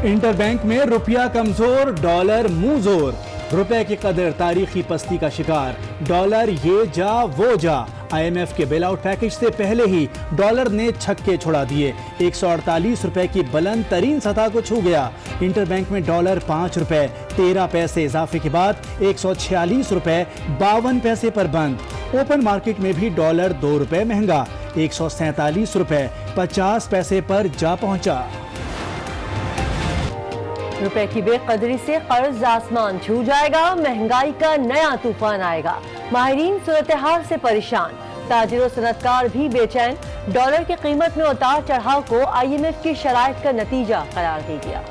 Inter bank में रुपया कमजोर, डॉलर मुंह जोर। रुपए की कदर तारीखी पस्ती का शिकार, डॉलर ये जा वो जा। IMF के बेल आउट पैकेज से पहले ही डॉलर ने छक्के छुड़ा दिए, 148 रुपए की बुलंद तरीन सतह को छू गया। इंटर बैंक में डॉलर 5 रुपए 13 पैसे इजाफे के बाद 146 रुपए 52 पैसे पर बंद। ओपन मार्केट में भी डॉलर 2 रुपए महंगा, 147 रुपए 50 पैसे पर जा पहुंचा। रुपए की बेकदरी से कर्ज आसमान छू जाएगा, महंगाई का नया तूफान आएगा। माहिरीन सूरत हाल से परेशान, ताजिर और सनतकार भी बेचैन। डॉलर की कीमत में उतार चढ़ाव को IMF की शराइत का नतीजा करार दे दिया।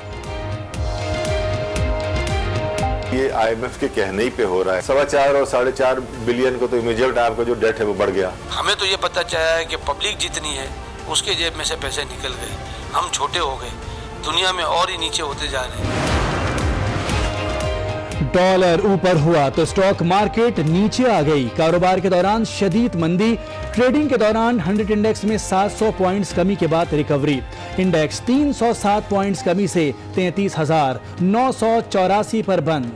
ये IMF के कहने ही पे हो रहा है। 4.25 और 4.5 बिलियन को तो इमीडिएट आपका जो डेट है वो बढ़ गया। हमें तो ये पता चला है कि पब्लिक जितनी है उसके जेब में से पैसे निकल गए, हम छोटे हो गए, दुनिया में और ही नीचे होते जा रहे हैं। डॉलर ऊपर हुआ तो स्टॉक मार्केट नीचे आ गई। कारोबार के दौरान शदीद मंदी, ट्रेडिंग के दौरान 100 इंडेक्स में 700 पॉइंट्स कमी के बाद रिकवरी। इंडेक्स 307 पॉइंट्स कमी से 33,984 पर बंद।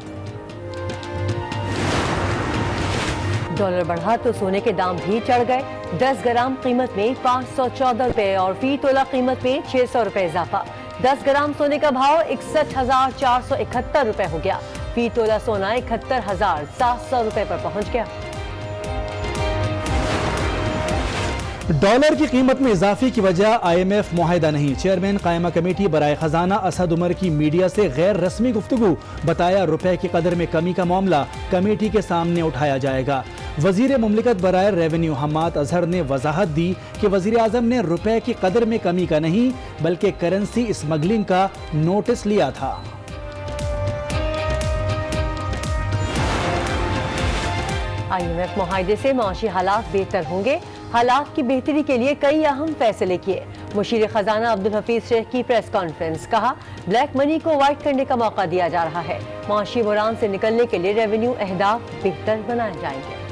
डॉलर बढ़ा तो सोने के दाम भी चढ़ गए। 10 ग्राम कीमत में 514 रुपए और फी तोला कीमत में 600 रुपए इजाफा। 10 ग्राम सोने का भाव 61,471 रुपए हो गया। फी तोला सोना 71,700 रुपए पर पहुंच गया। डॉलर की कीमत में इजाफे की वजह IMF मुआहिदा नहीं। चेयरमैन कायमा कमेटी बराए खजाना असद उमर की मीडिया से गैर रस्मी गुफ्तगू, बताया रुपए की कदर में कमी का मामला कमेटी के सामने उठाया जाएगा। वजीर मुमलिकत बराए रेवेन्यू हम्माद अजहर ने वजाहत दी कि वजीर आजम ने रुपए की कदर में कमी का नहीं बल्कि करेंसी स्मगलिंग का नोटिस लिया था। IMF मुआहिदे से माशी हालात बेहतर होंगे। हालात की बेहतरी के लिए कई अहम फैसले किए। मुशीर खजाना अब्दुल हफीज शेख की प्रेस कॉन्फ्रेंस, कहा ब्लैक मनी को वाइट करने का मौका दिया जा रहा है। माशी बुरान से निकलने के लिए रेवेन्यू अहदाफ बेहतर बनाए जाएंगे।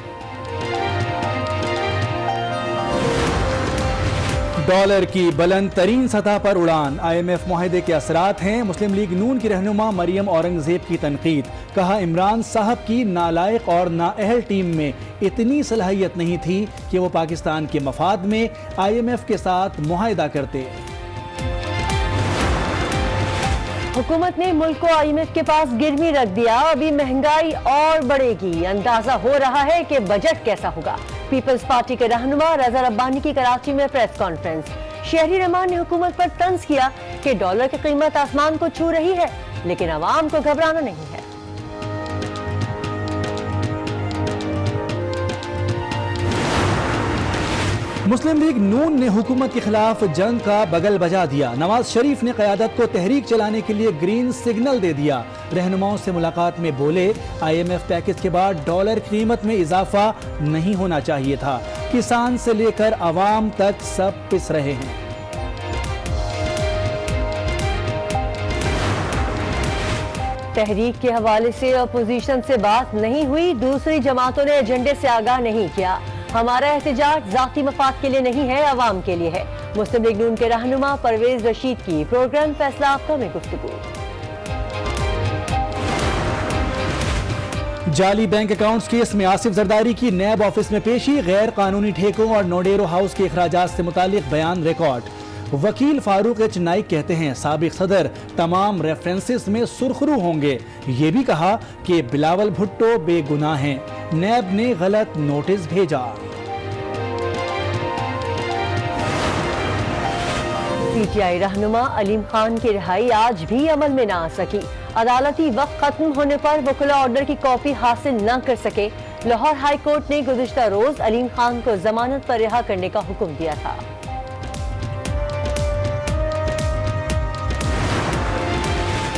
डॉलर की बुलंद तरीन सतह पर उड़ान, IMF मुआहिदे के असरात हैं। मुस्लिम लीग नून की रहनुमा मरियम औरंगजेब की तनकीद, कहा इमरान साहब की नालायक और नाअहल टीम में इतनी सलाहियत नहीं थी कि वो पाकिस्तान के मफाद में IMF के साथ मुआहिदा करते। हुकूमत ने मुल्क को IMF के पास गिरवी रख दिया, अभी महंगाई और बढ़ेगी। अंदाजा हो रहा है कि बजट कैसा होगा। पीपल्स पार्टी के रहनुमा रजा रब्बानी की कराची में प्रेस कॉन्फ्रेंस, शहरी रहमान ने हुकूमत पर तंज किया कि डॉलर की कीमत आसमान को छू रही है, लेकिन आवाम को घबराना नहीं है। मुस्लिम लीग नून ने हुकूमत के खिलाफ जंग का बगल बजा दिया। नवाज शरीफ ने क़यादत को तहरीक चलाने के लिए ग्रीन सिग्नल दे दिया। रहनुमाओं से मुलाकात में बोले IMF पैकेज के बाद डॉलर की कीमत में इजाफा नहीं होना चाहिए था। किसान से लेकर आवाम तक सब पिस रहे हैं। तहरीक के हवाले से अपोजिशन से बात नहीं हुई, दूसरी जमातों ने एजेंडे से आगाह नहीं किया। हमारा एहतजाज जाती मफाद के लिए नहीं है, अवाम के लिए है। मुस्लिम लीग नून के रहनुमा परवेज रशीद की प्रोग्राम फैसला आपका में गुफ्तगू। जाली बैंक अकाउंट्स केस में आसिफ जरदारी की नैब ऑफिस में पेशी, गैर कानूनी ठेकों और नोडेरो हाउस के अखराजात से मुतालिक बयान रिकॉर्ड। वकील फारूक एच नाइक कहते हैं साबिक सदर तमाम रेफरेंसेस में सुरखरू होंगे। ये भी कहा कि बिलावल भुट्टो बेगुनाह हैं, नैब ने गलत नोटिस भेजा। PTI रहनुमा अलीम खान की रिहाई आज भी अमल में न आ सकी। अदालती वक्त खत्म होने पर वकीला ऑर्डर की कॉपी हासिल न कर सके। लाहौर हाई कोर्ट ने गुज़िश्ता रोज अलीम खान को जमानत पर रिहा करने का हुक्म दिया था।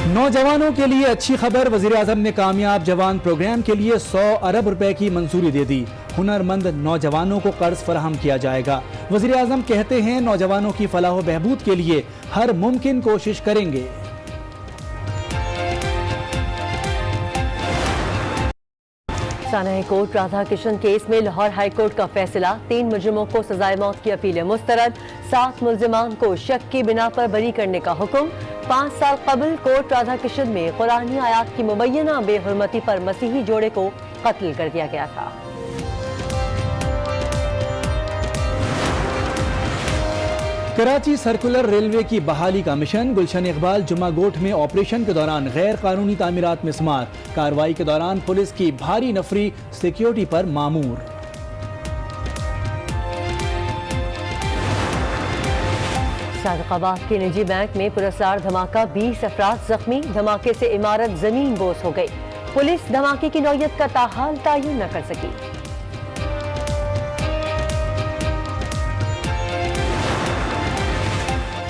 नौजवानों के लिए अच्छी खबर, वजीर आजम ने कामयाब जवान प्रोग्राम के लिए 100 अरब रुपए की मंजूरी दे दी। हुनरमंद नौजवानों को कर्ज फराहम किया जाएगा। वजीर आजम कहते हैं नौजवानों की फलाह बहबूद के लिए हर मुमकिन कोशिश करेंगे। साना कोर्ट राधा किशन केस में लाहौर हाई कोर्ट का फैसला, 3 मुजरिमों को सजाए मौत की अपीलें मुस्तरद, 7 मुल्जिमान को शक की बिना पर बरी करने का हुक्म। 5 साल कबल कोट राधा किशन में कुरानी आयात की मुबैना बेहुरमती पर मसीही जोड़े को कत्ल कर दिया गया था। कराची सर्कुलर रेलवे की बहाली का मिशन। गुलशन इकबाल जुम्मा गोठ में ऑपरेशन के दौरान गैर कानूनी तामीरात में समात। कार्रवाई के दौरान पुलिस की भारी नफरी सिक्योरिटी पर मामूर। सादकाबाद के निजी बैंक में पुरस्कार धमाका, 20 अफराद जख्मी। धमाके से इमारत जमीन बोस हो गई। पुलिस धमाके की नौयत का ताहाल तायुन न कर सकी।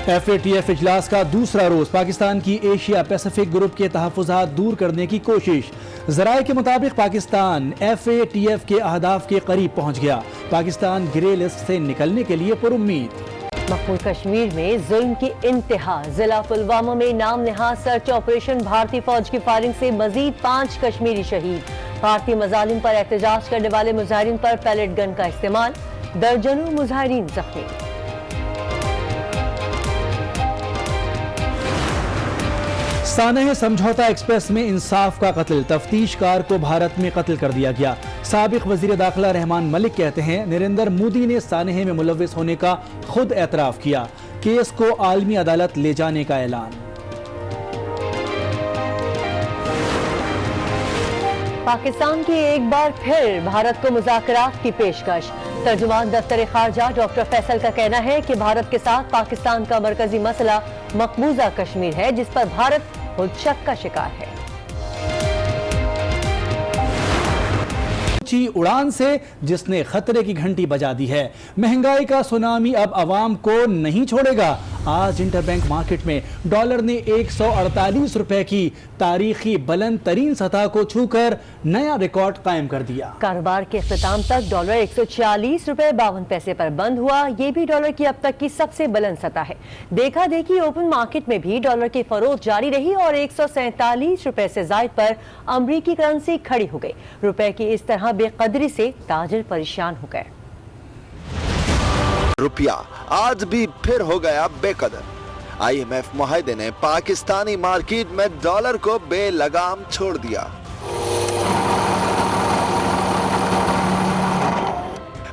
FATF इजलास का दूसरा रोज। पाकिस्तान की एशिया पैसिफिक ग्रुप के तहफ़्फ़ुज़ात दूर करने की कोशिश। ज़राए के मुताबिक पाकिस्तान FATF के अहदाफ के करीब पहुंच गया। पाकिस्तान ग्रे लिस्ट से निकलने के लिए पुरुम्मीद। मकबूल कश्मीर में जुल्म की इंतहा। जिला पुलवामा में नाम निहाद सर्च ऑपरेशन। भारतीय फौज की फायरिंग से मजीद 5 कश्मीरी शहीद। भारतीय मजालिम पर एहतजाज करने वाले मुजाहिरीन पर पैलेट गन का इस्तेमाल। दर्जनों मुजाहिरीन जख्मी। सानह समझौता एक्सप्रेस में इंसाफ का कत्ल। तफ्तीशकार को भारत में कत्ल कर दिया गया। साबिक वजीर दाखिला रहमान मलिक कहते हैं नरेंद्र मोदी ने सानह में मुलव्विस होने का खुद एतराफ किया। केस को आलमी अदालत ले जाने का ऐलान। पाकिस्तान की एक बार फिर भारत को मुज़ाकरात की पेशकश। तर्जुमान दफ्तर खारजा डॉक्टर फैसल का कहना है कि भारत के साथ पाकिस्तान का मरकजी मसला मकबूजा कश्मीर है, जिस पर भारत खुद शक का शिकार है। ऊंची उड़ान से जिसने खतरे की घंटी बजा दी है। महंगाई का सुनामी अब आवाम को नहीं छोड़ेगा। आज इंटरबैंक मार्केट में डॉलर ने 148 रुपए की तारीखी बुलंद तरीन सतह को छूकर नया रिकॉर्ड कायम कर दिया। कारोबार के इख्तिताम तक डॉलर 146 रुपए 52 पैसे पर बंद हुआ। ये भी डॉलर की अब तक की सबसे बुलंद सतह है। देखा देखी ओपन मार्केट में भी डॉलर की फरोख्त जारी रही और 147 रुपए से जायद पर अमरीकी करेंसी खड़ी हो गई। रुपए की इस तरह बेकदरी से ताजिर परेशान हो गए। रुपया आज भी फिर हो गया बेकदर। IMF मुआहदे ने पाकिस्तानी मार्केट में डॉलर को बेलगाम छोड़ दिया।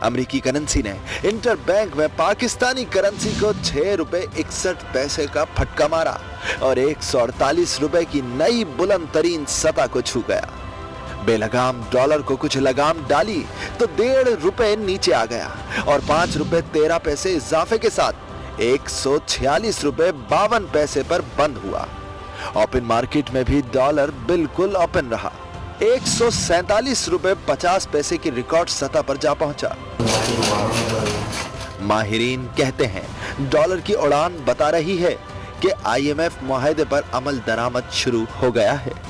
अमेरिकी करेंसी ने इंटरबैंक में पाकिस्तानी करेंसी को 6 रुपए 61 पैसे का फटका मारा और 148 रुपए की नई बुलंद तरीन सतह को छू गया। बेलगाम डॉलर को कुछ लगाम डाली तो 1.5 रुपए नीचे आ गया और 5 रुपए 13 पैसे इजाफे के साथ 146 रुपए 52 पैसे पर बंद हुआ। ओपन मार्केट में भी डॉलर बिल्कुल ओपन रहा। 147 रुपए 50 पैसे की रिकॉर्ड सतह पर जा पहुंचा। माहिरीन कहते हैं डॉलर की उड़ान बता रही है कि IMF मुआहदे पर अमल दरामद शुरू हो गया है।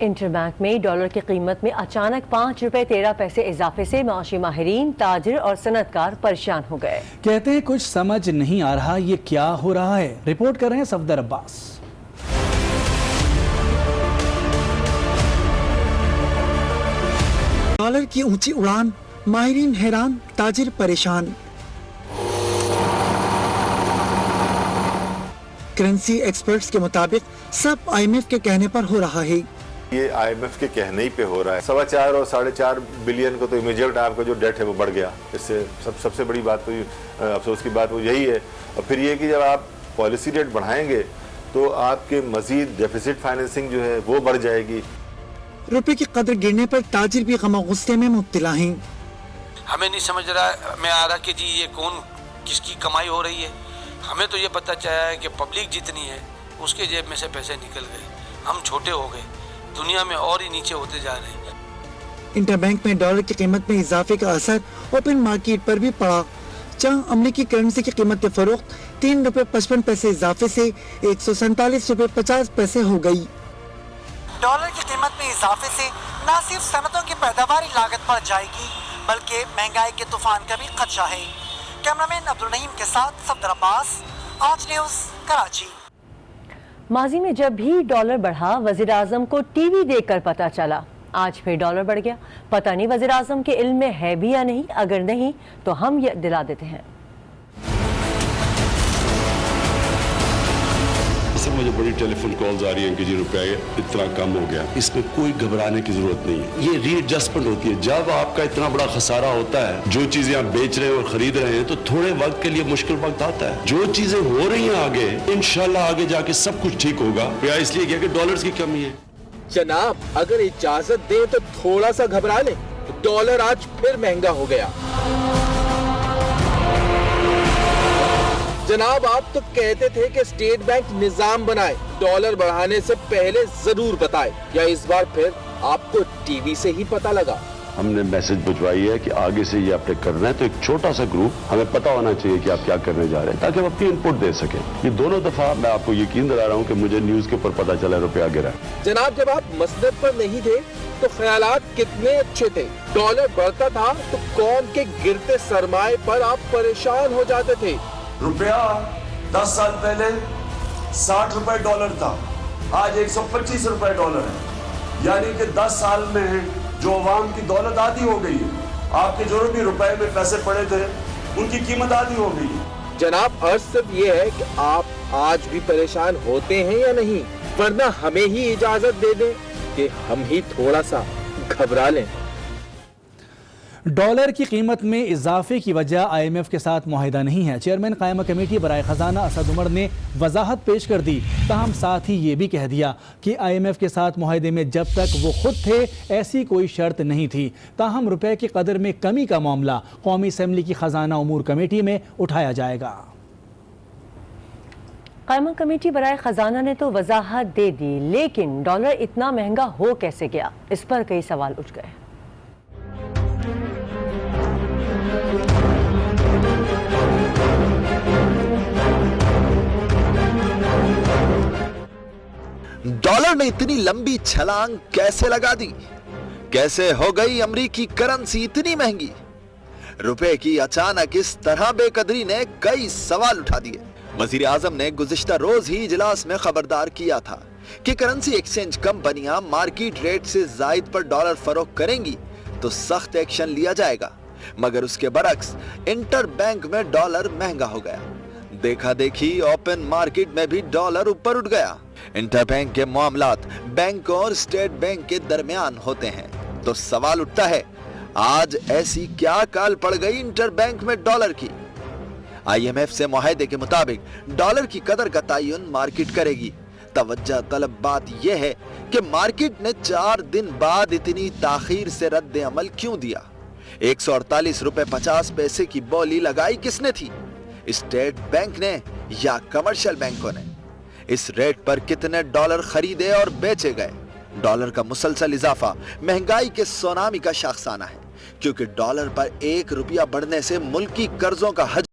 इंटरबैंक में डॉलर की कीमत में अचानक 5 रुपए 13 पैसे इजाफे से माशी माहिरीन, ताजिर और सनतकार परेशान हो गए। कहते हैं कुछ समझ नहीं आ रहा ये क्या हो रहा है। रिपोर्ट कर रहे हैं सफदर अब्बास। डॉलर की ऊंची उड़ान, माहिरीन हैरान, ताजिर परेशान। करेंसी एक्सपर्ट्स के मुताबिक सब IMF के कहने पर हो रहा है। ये IMF के कहने ही पे हो रहा है। 4.25 और 4.5 बिलियन को तो इमीडिएट आपका जो डेट है वो बढ़ गया। इससे सबसे बड़ी बात तो अफसोस की बात वो यही है। और फिर ये कि जब आप पॉलिसी रेट बढ़ाएंगे तो आपके मजीद डेफिसिट फाइनेंसिंग जो है वो बढ़ जाएगी। रुपए की कदर गिरने पर ताजिर भी गम गुस्से में मुब्तला हैं। हमें नहीं समझ रहा में आ रहा कि जी ये कौन किसकी कमाई हो रही है। हमें तो ये पता चला है कि पब्लिक जितनी है उसके जेब में से पैसे निकल गए, हम छोटे हो गए, दुनिया में और ही नीचे होते जा रहे हैं। इंटरबैंक में डॉलर की कीमत में इजाफे का असर ओपन मार्केट पर भी पड़ा, जहां अमेरिकी करेंसी की कीमत फरोख्त 3 रुपए 55 पैसे इजाफे से 147 रुपए 50 पैसे हो गई। डॉलर की कीमत में इजाफे से न सिर्फ सनतों की पैदावारी लागत बढ़ जाएगी बल्कि महंगाई के तूफान का भी खदशा है। कैमरामैन अब्दुल नईम के साथ सफदर अब्बास, आज न्यूज़, कराची। माजी में जब भी डॉलर बढ़ा वजीर आजम को टीवी देखकर पता चला। आज फिर डॉलर बढ़ गया। पता नहीं वजीर आजम के इल्म में है भी या नहीं। अगर नहीं तो हम ये दिला देते हैं। मुझे बड़ी टेलीफोन कॉल्स आ रही हैं कि जी रुपया इतना कम हो गया। इसमें कोई घबराने की जरूरत नहीं है, ये रीएडजस्टमेंट होती है। जब आपका इतना बड़ा खसारा होता है, जो चीजें आप बेच रहे हैं और खरीद रहे हैं, तो थोड़े वक्त के लिए मुश्किल वक्त आता है। जो चीजें हो रही हैं आगे, इंशाल्लाह आगे जाके सब कुछ ठीक होगा। या इसलिए क्या कि डॉलर्स की कमी है। जनाब, अगर इजाजत दें तो थोड़ा सा घबरा लें। डॉलर आज फिर महंगा हो गया। जनाब, आप तो कहते थे कि स्टेट बैंक निजाम बनाए, डॉलर बढ़ाने से पहले जरूर बताए, या इस बार फिर आपको टीवी से ही पता लगा? हमने मैसेज भिजवाई है कि आगे से ये आपने करना है, तो एक छोटा सा ग्रुप हमें पता होना चाहिए कि आप क्या करने जा रहे हैं, ताकि हम अपनी इनपुट दे सकें। ये दोनों दफा मैं आपको यकीन दिला रहा हूँ कि मुझे न्यूज के ऊपर पता चला रुपया गिरा। जनाब, जब आप मसनद पर नहीं थे तो ख्यालात कितने अच्छे थे। डॉलर बढ़ता था तो कौम के गिरते सरमाए पर आप परेशान हो जाते थे। रुपया 10 साल पहले 60 रुपए डॉलर था, आज 125 रुपए डॉलर है। यानी कि 10 साल में जो अवाम की दौलत आधी हो गई है। आपके जो भी रुपए में पैसे पड़े थे, उनकी कीमत आधी हो गई है। जनाब, अर्ज सिर्फ ये है कि आप आज भी परेशान होते हैं या नहीं, वरना हमें ही इजाजत दे दें कि हम ही थोड़ा सा घबरा लें। डॉलर की कीमत में इजाफे की वजह IMF के साथ मुआहिदा नहीं है। चेयरमैन कायमा कमेटी बराए खजाना असद उमर ने वजाहत पेश कर दी। ताहम साथ ही ये भी कह दिया कि IMF के साथ मुआहिदे में जब तक वो खुद थे ऐसी कोई शर्त नहीं थी। ताहम रुपए की कदर में कमी का मामला कौमी असम्बली की खजाना उमूर कमेटी में उठाया जाएगा। कायमा कमेटी बराए खजाना ने तो वजाहत दे दी, लेकिन डॉलर इतना महंगा हो कैसे गया, इस पर कई सवाल उठ गए। डॉलर ने इतनी लंबी छलांग कैसे लगा दी? कैसे हो गई अमेरिकी करेंसी इतनी महंगी? रुपए की अचानक इस तरह बेकदरी ने कई सवाल उठा दिए। वजीर आजम ने गुज़िश्ता रोज ही इजलास में खबरदार किया था कि करेंसी एक्सचेंज कंपनियां मार्केट रेट से जायद पर डॉलर फरोख्त करेंगी तो सख्त एक्शन लिया जाएगा। मगर उसके बरक्स इंटर बैंक में डॉलर महंगा हो गया। देखा देखी ओपन मार्केट में भी डॉलर ऊपर उठ गया। इंटर बैंक के मामलात बैंक और स्टेट बैंक के दरमियान होते हैं, तो सवाल उठता है आज ऐसी क्या काल पड़ गई इंटर बैंक में डॉलर की? IMF से मुआहदे के मुताबिक डॉलर की कदर का तयन मार्केट करेगी। तवज्जो तलब बात यह है कि मार्केट ने 4 दिन बाद इतनी ताखीर से रद्द अमल क्यों दिया? 148 रुपए 50 पैसे की बोली लगाई किसने थी? स्टेट बैंक ने या कमर्शियल बैंकों ने? इस रेट पर कितने डॉलर खरीदे और बेचे गए? डॉलर का मुसलसल इजाफा महंगाई के सुनामी का शाखसाना है, क्योंकि डॉलर पर 1 रुपया बढ़ने से मुल्की कर्जों का हजम